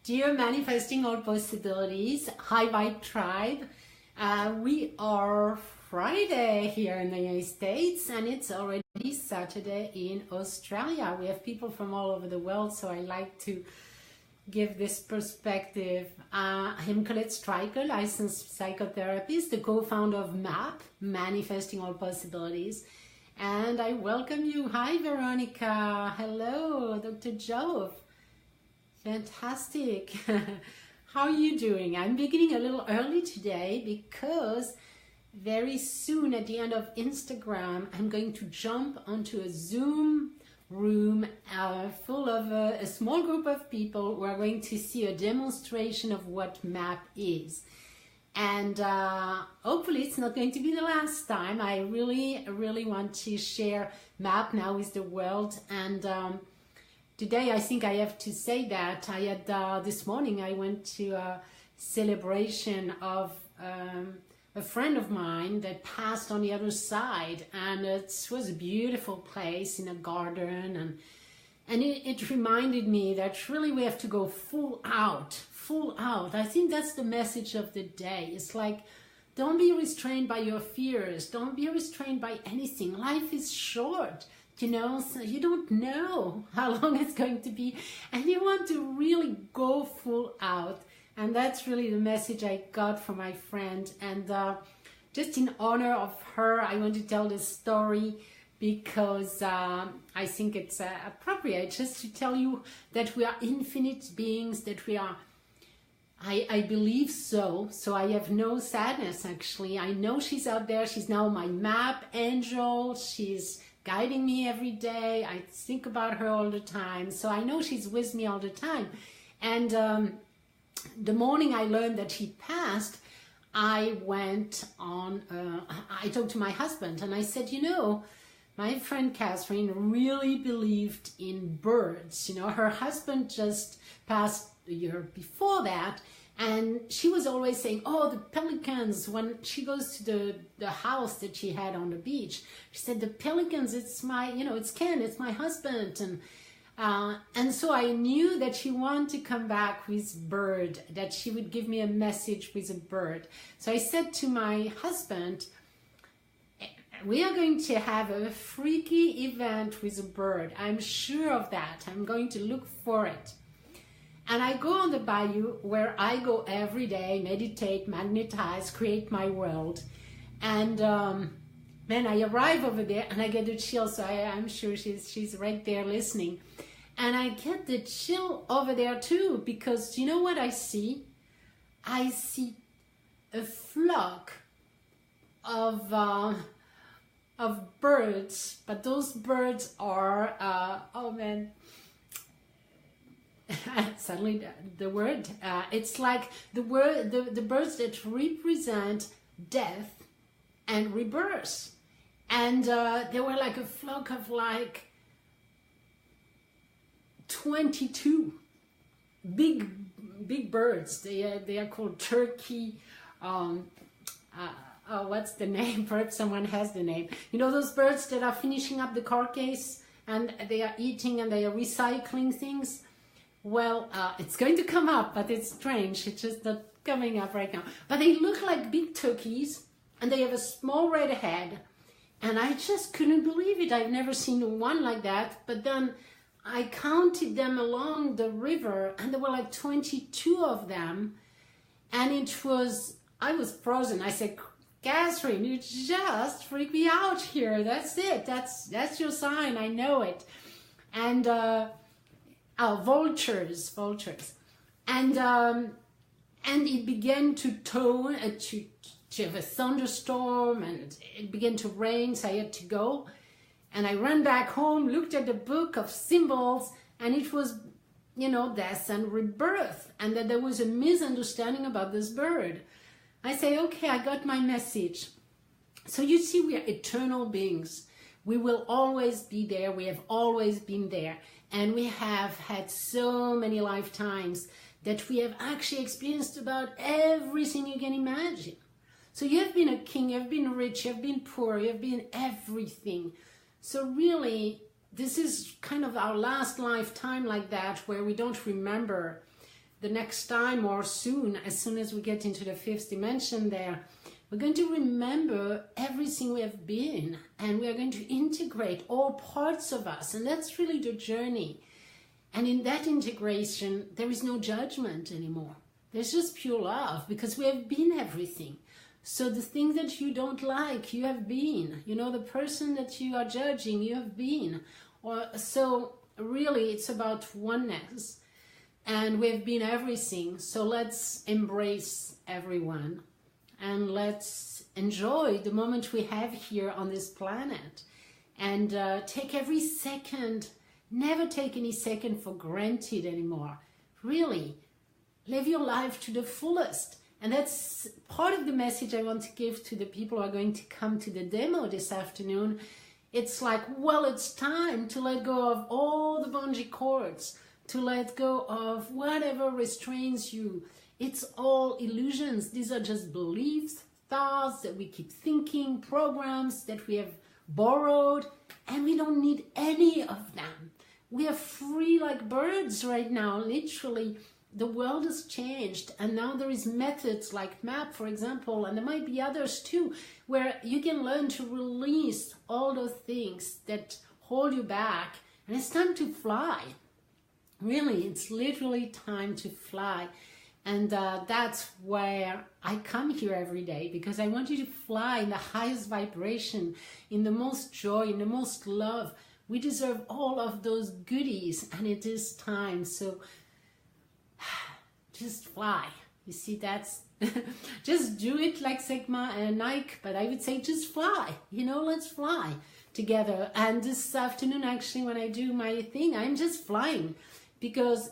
Dear Manifesting All Possibilities, High Vibe Tribe, we are Friday here in the United States and it's already Saturday in Australia. We have people from all over the world, so I like to give this perspective. I'm Colette Stryker, licensed psychotherapist, the co-founder of MAP, Manifesting All Possibilities. And I welcome you. Hi, Veronica. Hello, Dr. Jove. Fantastic. How are you doing? I'm beginning a little early today because very soon at the end of Instagram, I'm going to jump onto a Zoom room full of a small group of people who are going to see a demonstration of what MAP is. And hopefully it's not going to be the last time. I really want to share MAP now with the world. And today I think I have to say that I had this morning I went to a celebration of a friend of mine that passed on the other side, and it was a beautiful place in a garden, and it reminded me that really we have to go full out. I think that's the message of the day. It's like, don't be restrained by your fears, don't be restrained by anything. Life is short, you know, so you don't know how long it's going to be, and you want to really go full out. And that's really the message I got from my friend. And just in honor of her, I want to tell this story because I think it's appropriate just to tell you that we are infinite beings, that we are, I believe so. So I have no sadness, actually. I know she's out there. She's now my MAP angel. She's guiding me every day. I think about her all the time. So I know she's with me all the time. And the morning I learned that she passed, I went on, I talked to my husband and I said, you know, my friend Catherine really believed in birds. You know, her husband just passed the year before that, and she was always saying, oh, the pelicans, when she goes to the house that she had on the beach, she said, the pelicans, it's my, you know, it's Ken, it's my husband. And so I knew that she wanted to come back with bird, that she would give me a message with a bird. So I said to my husband, we are going to have a freaky event with a bird. I'm sure of that. I'm going to look for it. And I go on the bayou where I go every day, meditate, magnetize, create my world. And then I arrive over there and I get a chill. So I'm sure she's right there listening. And I get the chill over there too, because you know what I see? I see a flock of birds, but those birds are, oh man, suddenly the word, it's like the birds that represent death and rebirth. And they were like a flock of like 22 big birds. They are called turkey. What's the name? Perhaps someone has the name. You know those birds that are finishing up the carcass and they are eating and they are recycling things? Well, it's going to come up, but it's strange. It's just not coming up right now. But they look like big turkeys and they have a small red head. And I just couldn't believe it. I've never seen one like that. But then I counted them along the river and there were like 22 of them. And I was frozen. I said, Catherine, you just freaked me out here. That's it. That's your sign. I know it. And vultures. And it began to tone, to have a thunderstorm, and it began to rain, so I had to go. And I ran back home, looked at the book of symbols, and it was, you know, death and rebirth, and that there was a misunderstanding about this bird. I say, okay, I got my message. So you see, we are eternal beings. We will always be there. We have always been there. And we have had so many lifetimes that we have actually experienced about everything you can imagine. So you have been a king, you have been rich, you have been poor, you have been everything. So really, this is kind of our last lifetime like that, where we don't remember the next time or soon as we get into the fifth dimension there, we're going to remember everything we have been, and we are going to integrate all parts of us, and that's really the journey. And in that integration, there is no judgment anymore. There's just pure love, because we have been everything. So the thing that you don't like, you have been. You know, the person that you are judging, you have been. So really, it's about oneness. And we have been everything. So let's embrace everyone. And let's enjoy the moment we have here on this planet. And take every second, never take any second for granted anymore. Really, live your life to the fullest. And that's part of the message I want to give to the people who are going to come to the demo this afternoon. It's like, well, it's time to let go of all the bungee cords, to let go of whatever restrains you. It's all illusions. These are just beliefs, thoughts that we keep thinking, programs that we have borrowed, and we don't need any of them. We are free like birds right now, literally. The world has changed, and now there is methods like MAP, for example, and there might be others too, where you can learn to release all those things that hold you back, and it's time to fly. Really, it's literally time to fly. And that's where I come here every day, because I want you to fly in the highest vibration, in the most joy, in the most love. We deserve all of those goodies, and it is time. So just fly. You see, that's just do it like Sigma and Nike, but I would say just fly. You know, let's fly together. And this afternoon, actually, when I do my thing, I'm just flying, because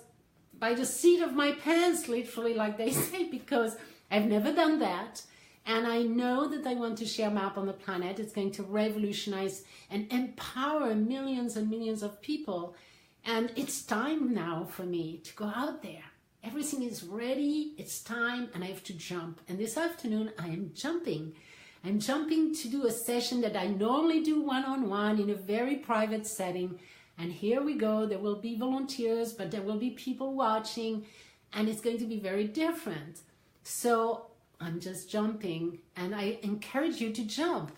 by the seat of my pants, literally, like they say, because I've never done that. And I know that I want to share MAP on the planet. It's going to revolutionize and empower millions and millions of people. And it's time now for me to go out there. Everything is ready, it's time, and I have to jump. And this afternoon, I am jumping. I'm jumping to do a session that I normally do one-on-one in a very private setting. And here we go. There will be volunteers, but there will be people watching, and it's going to be very different. So I'm just jumping, and I encourage you to jump.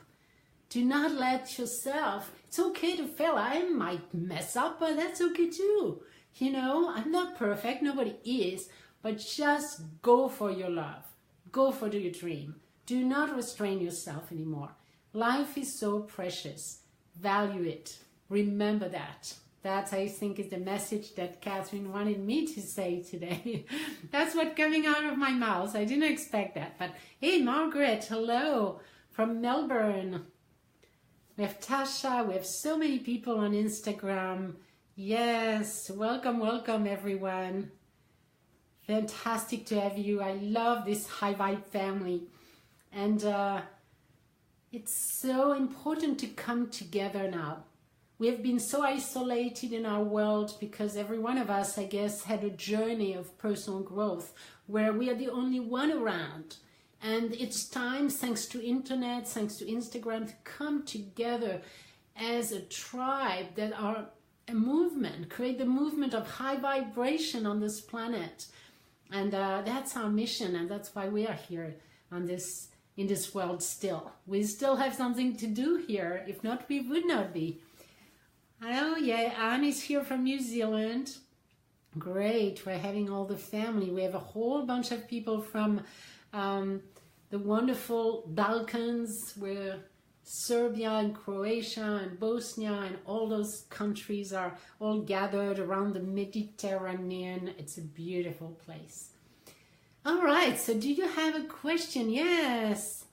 Do not let yourself, it's okay to fail. I might mess up, but that's okay too. You know, I'm not perfect, nobody is, but just go for your love. Go for your dream. Do not restrain yourself anymore. Life is so precious. Value it. Remember that. That, I think, is the message that Catherine wanted me to say today. That's what's coming out of my mouth. I didn't expect that. But hey, Margaret, hello from Melbourne. We have Tasha. We have so many people on Instagram. Yes, welcome, welcome everyone. Fantastic to have you. I love this high vibe family. And it's so important to come together now. We have been so isolated in our world because every one of us, I guess, had a journey of personal growth where we are the only one around. And it's time, thanks to internet, thanks to Instagram, to come together as a tribe that are a movement, create the movement of high vibration on this planet. And that's our mission, and that's why we are here on this, in this world still. We still have something to do here. If not, we would not be. Oh yeah, Anne is here from New Zealand. Great, we're having all the family. We have a whole bunch of people from the wonderful Balkans, where Serbia and Croatia and Bosnia and all those countries are all gathered around the Mediterranean. It's a beautiful place. All right, so do you have a question? Yes,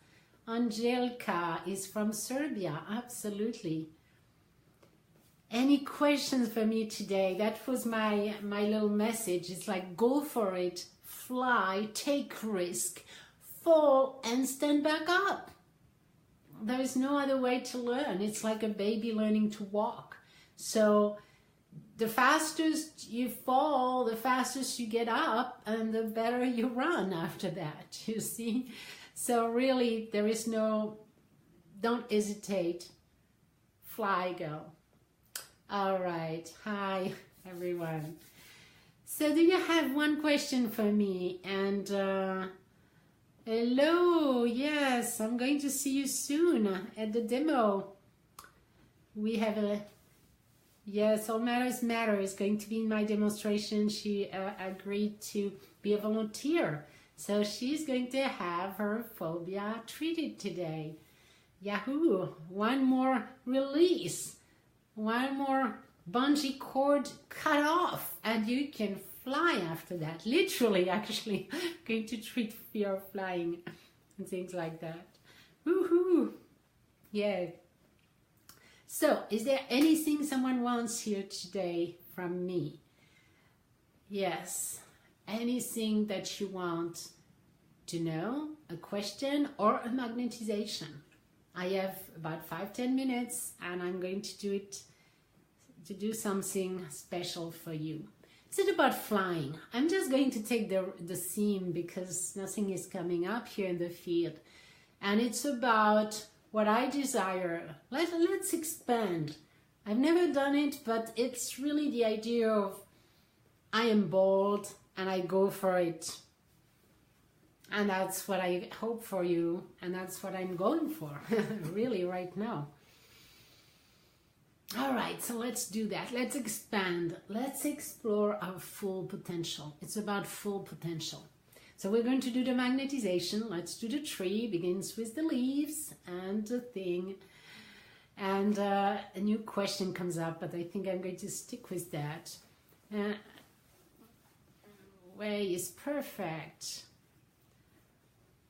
Angelka is from Serbia, absolutely. Any questions for me today? That was my little message. It's like, go for it, fly, take risk, fall and stand back up. There is no other way to learn. It's like a baby learning to walk. So the fastest you fall, the fastest you get up, and the better you run after that, you see. So really, there is no, don't hesitate. Fly, girl. All right. Hi, everyone. So do you have one question for me? And hello, yes, I'm going to see you soon at the demo. We have yes, All Matters Matter is going to be in my demonstration. She agreed to be a volunteer. So she's going to have her phobia treated today. Yahoo! One more release. One more bungee cord cut off. And you can fly after that. Literally, actually, going to treat fear of flying and things like that. Woohoo! Yeah. So, is there anything someone wants here today from me? Yes. Anything that you want to know, a question or a magnetization. I have about 5-10 minutes and I'm going to do something special for you. Is it about flying? I'm just going to take the theme because nothing is coming up here in the field. And it's about what I desire. Let's expand. I've never done it, but it's really the idea of I am bold and I go for it. And that's what I hope for you. And that's what I'm going for, really, right now. All right, so let's do that. Let's expand. Let's explore our full potential. It's about full potential. So we're going to do the magnetization. Let's do the tree. Begins with the leaves and the thing. And a new question comes up, but I think I'm going to stick with that. Way is perfect.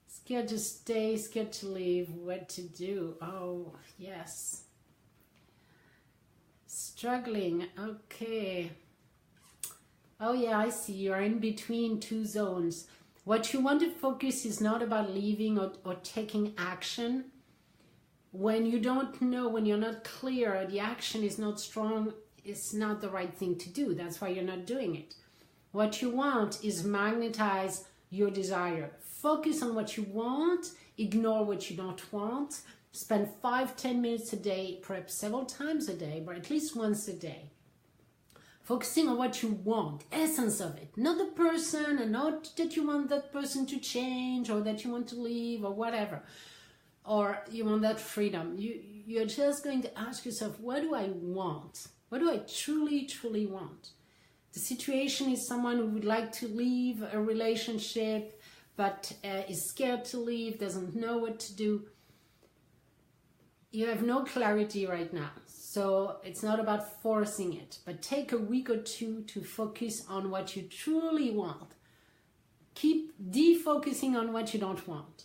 Scared to stay, scared to leave, what to do? Oh, yes. Struggling, okay. Oh yeah, I see, you're in between two zones. What you want to focus is not about leaving or taking action. When you don't know, when you're not clear, the action is not strong, it's not the right thing to do. That's why you're not doing it. What you want is magnetize your desire. Focus on what you want, ignore what you don't want. Spend 5-10 minutes a day, perhaps several times a day, but at least once a day. Focusing on what you want, essence of it. Not the person, and not that you want that person to change or that you want to leave or whatever. Or you want that freedom. You're just going to ask yourself, what do I want? What do I truly, truly want? The situation is someone who would like to leave a relationship, but is scared to leave, doesn't know what to do. You have no clarity right now. So it's not about forcing it, but take a week or two to focus on what you truly want. Keep defocusing on what you don't want.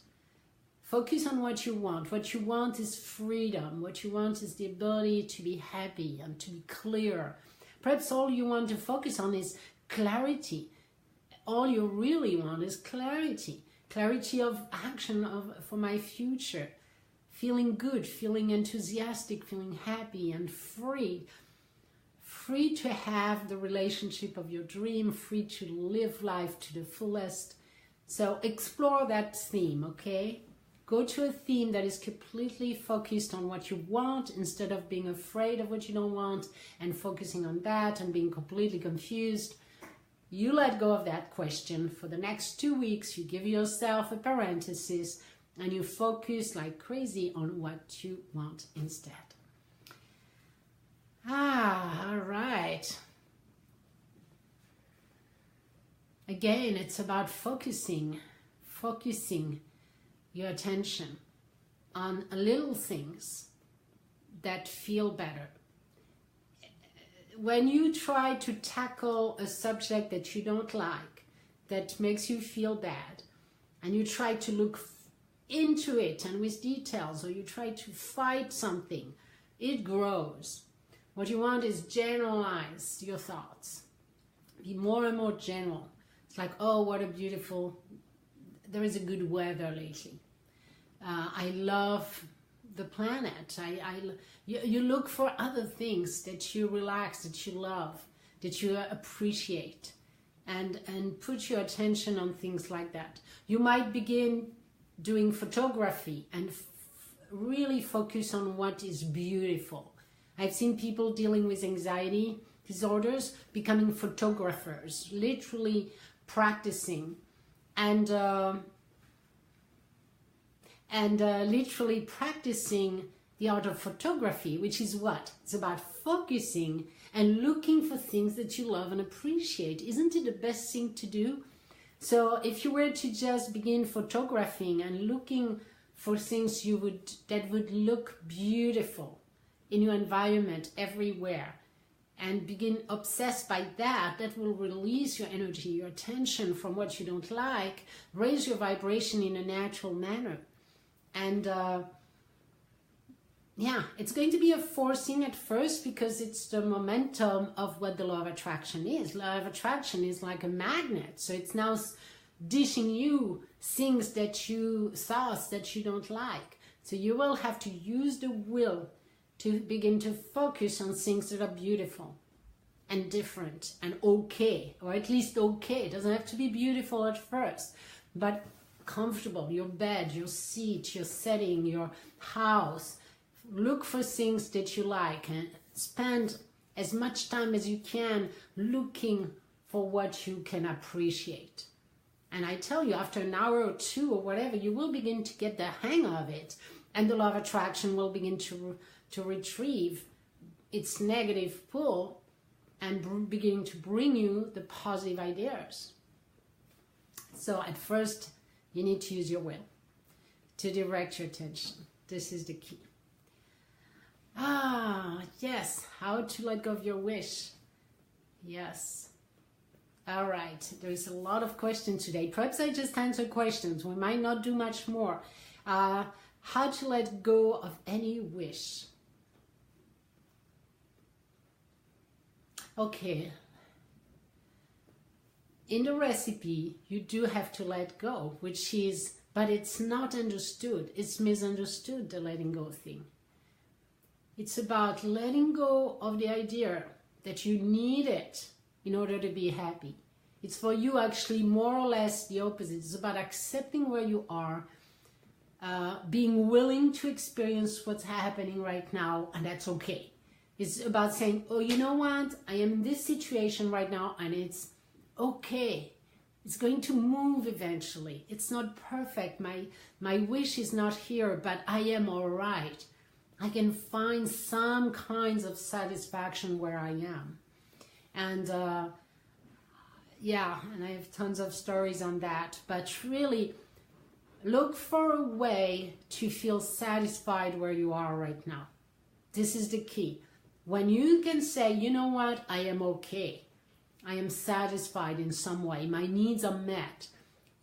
Focus on what you want. What you want is freedom. What you want is the ability to be happy and to be clear. Perhaps all you want to focus on is clarity. All you really want is clarity. Clarity of action for my future. Feeling good, feeling enthusiastic, feeling happy and free. Free to have the relationship of your dream, free to live life to the fullest. So explore that theme, okay? Go to a theme that is completely focused on what you want instead of being afraid of what you don't want and focusing on that and being completely confused. You let go of that question for the next 2 weeks. You give yourself a parenthesis and you focus like crazy on what you want instead. All right. Again, it's about focusing your attention on little things that feel better. When you try to tackle a subject that you don't like, that makes you feel bad, and you try to look into it and with details, or you try to fight something, it grows. What you want is generalize your thoughts. Be more and more general. It's like, oh, what a beautiful, there is a good weather lately. I love the planet. You look for other things that you relax, that you love, that you appreciate, and put your attention on things like that. You might begin doing photography and really focus on what is beautiful. I've seen people dealing with anxiety disorders becoming photographers, literally practicing and literally practicing the art of photography, which is what? It's about focusing and looking for things that you love and appreciate. Isn't it the best thing to do? So if you were to just begin photographing and looking for things that would look beautiful in your environment everywhere, and begin obsessed by that, that will release your energy, your attention from what you don't like, raise your vibration in a natural manner. And yeah, it's going to be a forcing at first because it's the momentum of what the law of attraction is. Law of attraction is like a magnet. So it's now dishing you things thoughts that you don't like. So you will have to use the will to begin to focus on things that are beautiful and different and okay, or at least okay. It doesn't have to be beautiful at first, but comfortable. Your bed, your seat, your setting, your house. Look for things that you like and spend as much time as you can looking for what you can appreciate. And I tell you, after an hour or two or whatever, you will begin to get the hang of it, and the law of attraction will begin to retrieve its negative pull and begin to bring you the positive ideas. So at first, you need to use your will to direct your attention. This is the key. Yes, how to let go of your wish. Yes. All right, there's a lot of questions today. Perhaps I just answered questions. We might not do much more. How to let go of any wish. Okay. In the recipe, you do have to let go, but it's not understood. It's misunderstood, the letting go thing. It's about letting go of the idea that you need it in order to be happy. It's for you actually more or less the opposite. It's about accepting where you are, being willing to experience what's happening right now, and that's okay. It's about saying, oh, you know what? I am in this situation right now, and it's okay. It's going to move eventually. It's not perfect. My wish is not here, but I am all right. I can find some kinds of satisfaction where I am. And yeah, and I have tons of stories on that. But really, look for a way to feel satisfied where you are right now. This is the key. When you can say, you know what, I am okay. I am satisfied in some way. My needs are met.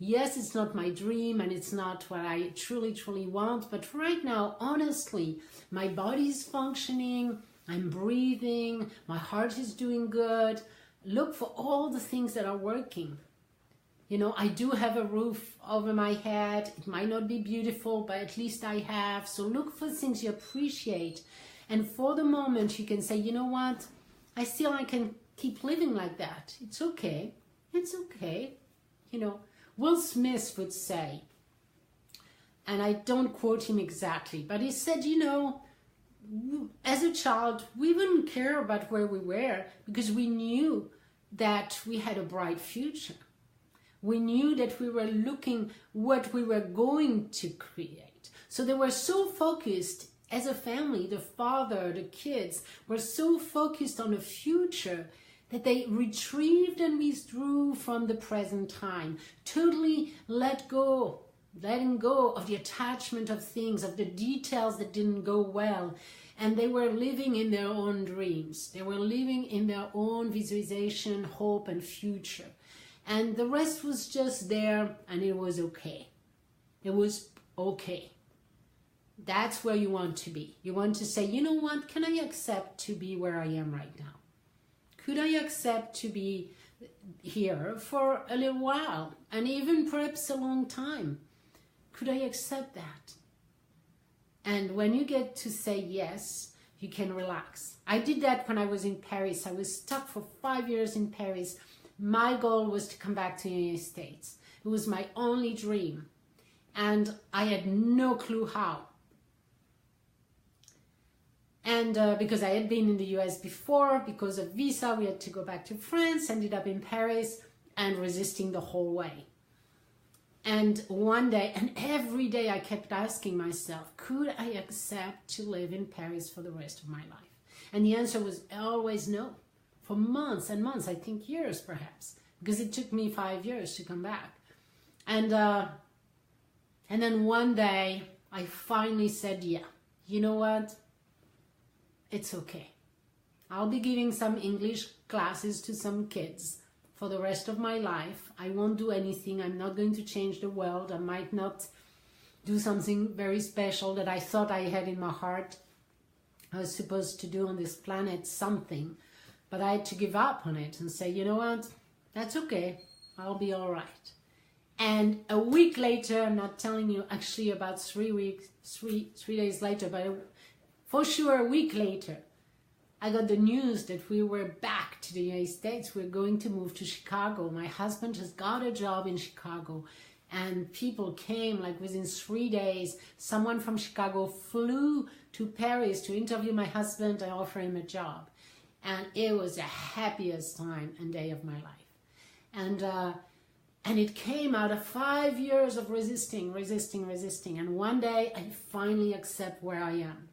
Yes, it's not my dream and it's not what I truly, truly want. But right now, honestly, my body is functioning. I'm breathing. My heart is doing good. Look for all the things that are working. You know, I do have a roof over my head. It might not be beautiful, but at least I have. So look for things you appreciate. And for the moment, you can say, you know what? I can keep living like that. It's okay. It's okay. You know, Will Smith would say, and I don't quote him exactly, but he said, you know, as a child, we wouldn't care about where we were because we knew that we had a bright future. We knew that we were looking what we were going to create. So they were so focused as a family, the father, the kids, were so focused on the future that they retrieved and withdrew from the present time, totally letting go of the attachment of things, of the details that didn't go well. And they were living in their own dreams. They were living in their own visualization, hope, and future. And the rest was just there, and it was okay. It was okay. That's where you want to be. You want to say, you know what, can I accept to be where I am right now? Could I accept to be here for a little while, and even perhaps a long time? Could I accept that? And when you get to say yes, you can relax. I did that when I was in Paris. I was stuck for 5 years in Paris. My goal was to come back to the United States. It was my only dream. And I had no clue how. And because I had been in the US before, because of visa, we had to go back to France, ended up in Paris and resisting the whole way. And one day, and every day I kept asking myself, could I accept to live in Paris for the rest of my life? And the answer was always no, for months and months, I think years perhaps, because it took me 5 years to come back. And then one day I finally said, yeah, you know what? It's okay. I'll be giving some English classes to some kids for the rest of my life. I won't do anything. I'm not going to change the world. I might not do something very special that I thought I had in my heart. I was supposed to do on this planet something, but I had to give up on it and say, you know what? That's okay. I'll be all right. And a week later, I'm not telling you actually about 3 days later, but for sure a week later, I got the news that we were back to the United States. We're going to move to Chicago. My husband has got a job in Chicago. And people came like within 3 days. Someone from Chicago flew to Paris to interview my husband and offer him a job. And it was the happiest time and day of my life. And it came out of 5 years of resisting. And one day I finally accept where I am.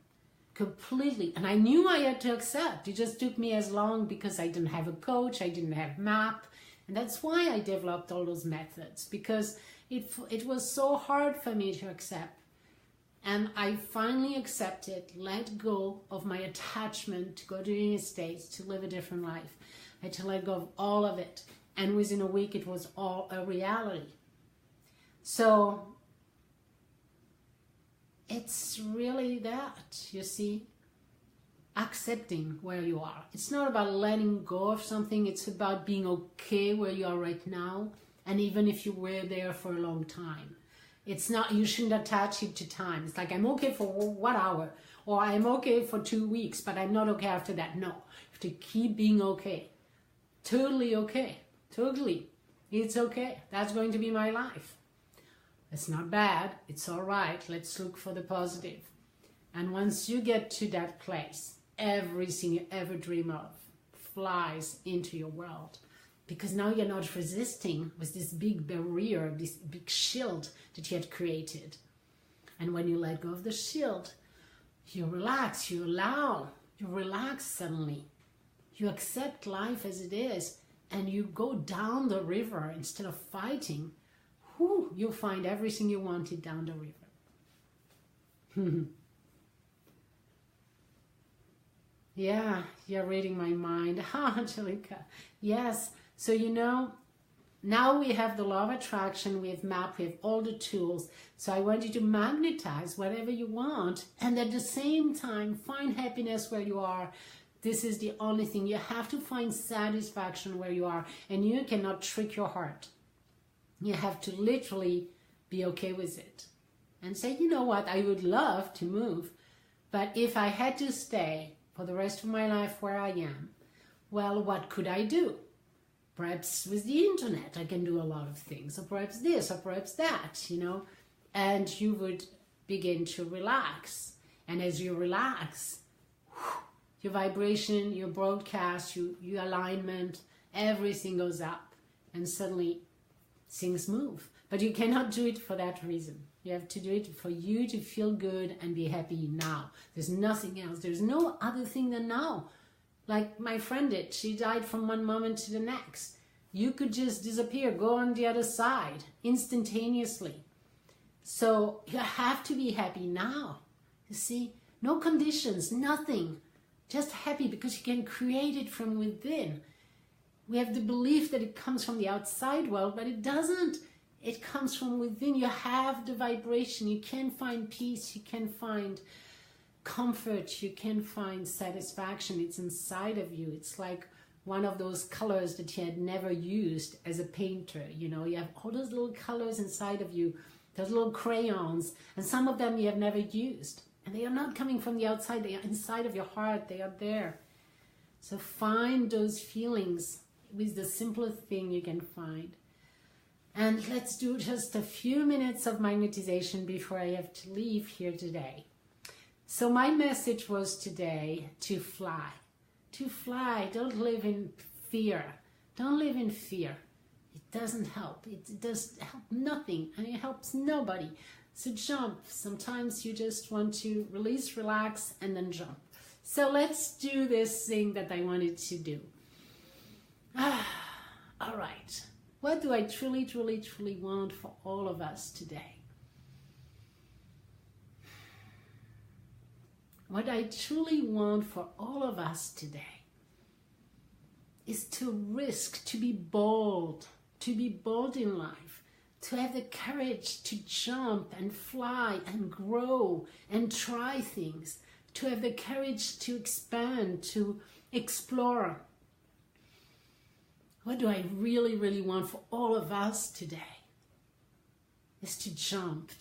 Completely. And I knew I had to accept. It just took me as long because I didn't have a coach, I didn't have map. And that's why I developed all those methods, because it was so hard for me to accept. And I finally accepted, let go of my attachment to go to the United States, to live a different life. I had to let go of all of it. And within a week, it was all a reality. So it's really that, you see, accepting where you are. It's not about letting go of something. It's about being okay where you are right now. And even if you were there for a long time, it's not, you shouldn't attach it to time. It's like, I'm okay for 1 hour, or I'm okay for 2 weeks, but I'm not okay after that. No, you have to keep being okay. Totally okay. Totally. It's okay. That's going to be my life. It's not bad. It's all right. Let's look for the positive. And once you get to that place, everything you ever dream of flies into your world. Because now you're not resisting with this big barrier, this big shield that you had created. And when you let go of the shield, you relax, you allow, you relax suddenly. You accept life as it is, and you go down the river instead of fighting. You'll find everything you wanted down the river. Yeah, you're reading my mind. Angelica. Yes. So, you know, now we have the law of attraction, we have map, we have all the tools. So I want you to magnetize whatever you want, and at the same time, find happiness where you are. This is the only thing. You have to find satisfaction where you are, and you cannot trick your heart. You have to literally be okay with it and say, you know what, I would love to move, but if I had to stay for the rest of my life where I am, well, what could I do? Perhaps with the internet, I can do a lot of things, or perhaps this, or perhaps that, you know, and you would begin to relax. And as you relax, your vibration, your broadcast, your alignment, everything goes up, and suddenly things move. But you cannot do it for that reason. You have to do it for you to feel good and be happy now. There's nothing else. There's no other thing than now. Like my friend did. She died from one moment to the next. You could just disappear, go on the other side instantaneously. So you have to be happy now. You see, no conditions, nothing. Just happy because you can create it from within. We have the belief that it comes from the outside world, but it doesn't. It comes from within. You have the vibration. You can find peace. You can find comfort. You can find satisfaction. It's inside of you. It's like one of those colors that you had never used as a painter. You know, you have all those little colors inside of you, those little crayons, and some of them you have never used. And they are not coming from the outside. They are inside of your heart. They are there. So find those feelings with the simplest thing you can find. And let's do just a few minutes of magnetization before I have to leave here today. So my message was today to fly. To fly. Don't live in fear. Don't live in fear. It doesn't help. It does help nothing, and it helps nobody. So jump. Sometimes you just want to release, relax, and then jump. So let's do this thing that I wanted to do. All right. What do I truly, truly, truly want for all of us today? What I truly want for all of us today is to risk, to be bold in life, to have the courage to jump and fly and grow and try things, to have the courage to expand, to explore. What do I really, really want for all of us today? Is to jump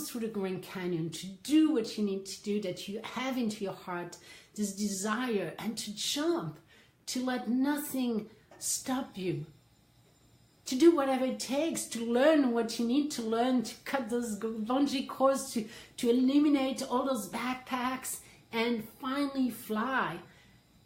through the Grand Canyon, to do what you need to do, that you have into your heart, this desire, and to jump, to let nothing stop you, to do whatever it takes, to learn what you need to learn, to cut those bungee cords, to eliminate all those backpacks, and finally fly,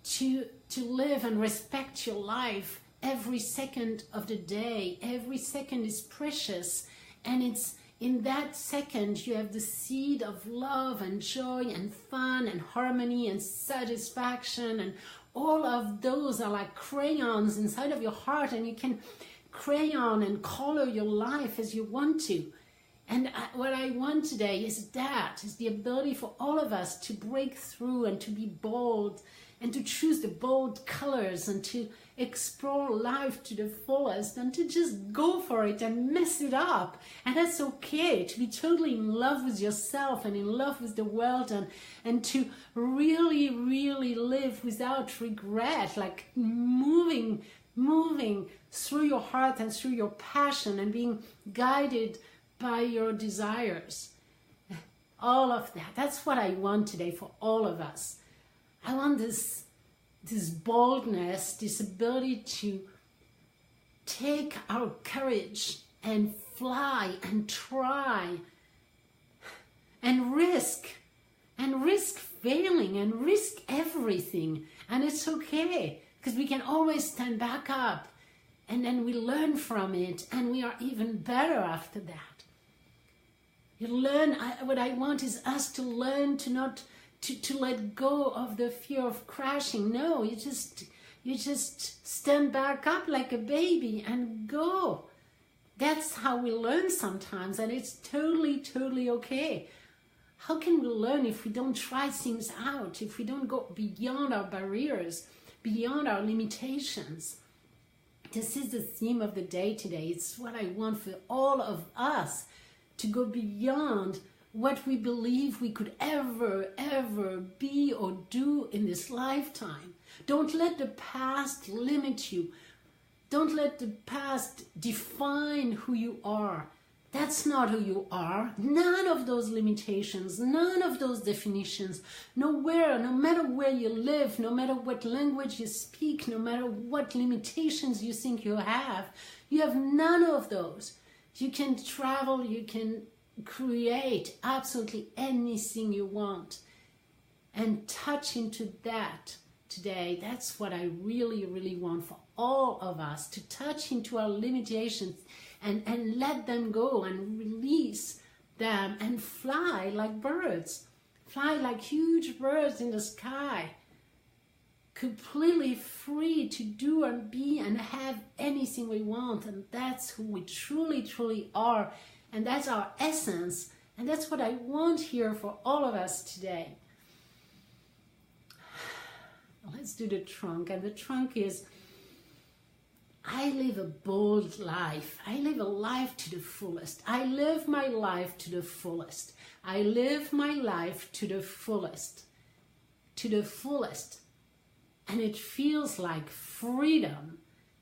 to live and respect your life every second of the day. Every second is precious. And it's in that second you have the seed of love and joy and fun and harmony and satisfaction, and all of those are like crayons inside of your heart, and you can crayon and color your life as you want to. And what I want today is the ability for all of us to break through and to be bold and to choose the bold colors and to explore life to the fullest and to just go for it and mess it up. And that's okay, to be totally in love with yourself and in love with the world, and to really, really live without regret, like moving through your heart and through your passion and being guided by your desires. All of that. That's what I want today for all of us. I want this boldness, this ability to take our courage and fly and try and risk failing and risk everything. And it's okay, because we can always stand back up, and then we learn from it, and we are even better after that. What I want is us to learn to not to let go of the fear of crashing. No, you just stand back up like a baby and go. That's how we learn sometimes, and it's totally, totally okay. How can we learn if we don't try things out, if we don't go beyond our barriers, beyond our limitations? This is the theme of the day today. It's what I want for all of us, to go beyond what we believe we could ever be or do in this lifetime. Don't let the past limit you. Don't let the past define who you are. That's not who you are. None of those limitations, none of those definitions, nowhere, no matter where you live, no matter what language you speak, no matter what limitations you think you have none of those. You can travel, you can create absolutely anything you want, and touch into that today. That's what I really, really want for all of us, to touch into our limitations and let them go and release them and fly like birds, fly like huge birds in the sky, completely free to do and be and have anything we want. And that's who we truly, truly are. And that's our essence. And that's what I want here for all of us today. Let's do the trunk. And the trunk is, I live a bold life. I live a life to the fullest. I live my life to the fullest. I live my life to the fullest. To the fullest. And it feels like freedom.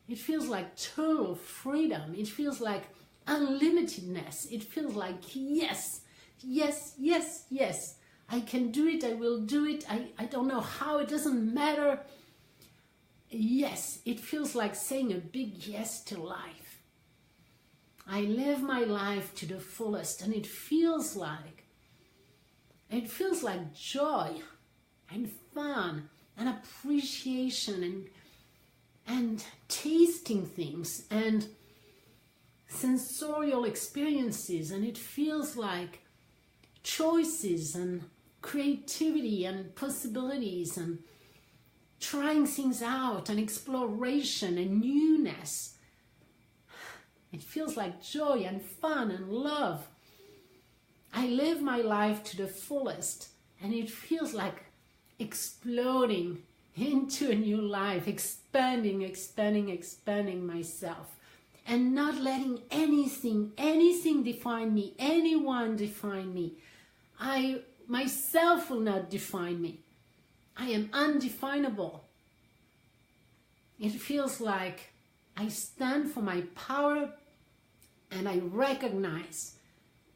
It feels like total freedom. It feels like unlimitedness. It feels like yes, yes, yes, yes. I can do it. I will do it. I don't know how. It doesn't matter. Yes, it feels like saying a big yes to life. I live my life to the fullest, and it feels like And it feels like joy and fun and appreciation and tasting things and sensorial experiences. And it feels like choices and creativity and possibilities and trying things out and exploration and newness. It feels like joy and fun and love. I live my life to the fullest, and it feels like exploding into a new life, expanding myself, and not letting anything define me, anyone define me. I myself will not define me. I am undefinable. It feels like I stand for my power and I recognize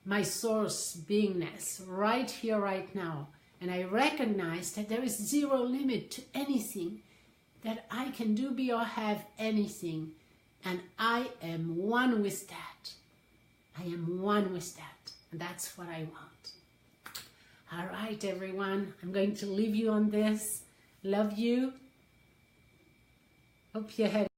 my source beingness right here, right now. And I recognize that there is zero limit to anything that I can do, be, or have anything. And I am one with that. I am one with that. And that's what I want. All right, everyone. I'm going to leave you on this. Love you. Hope you had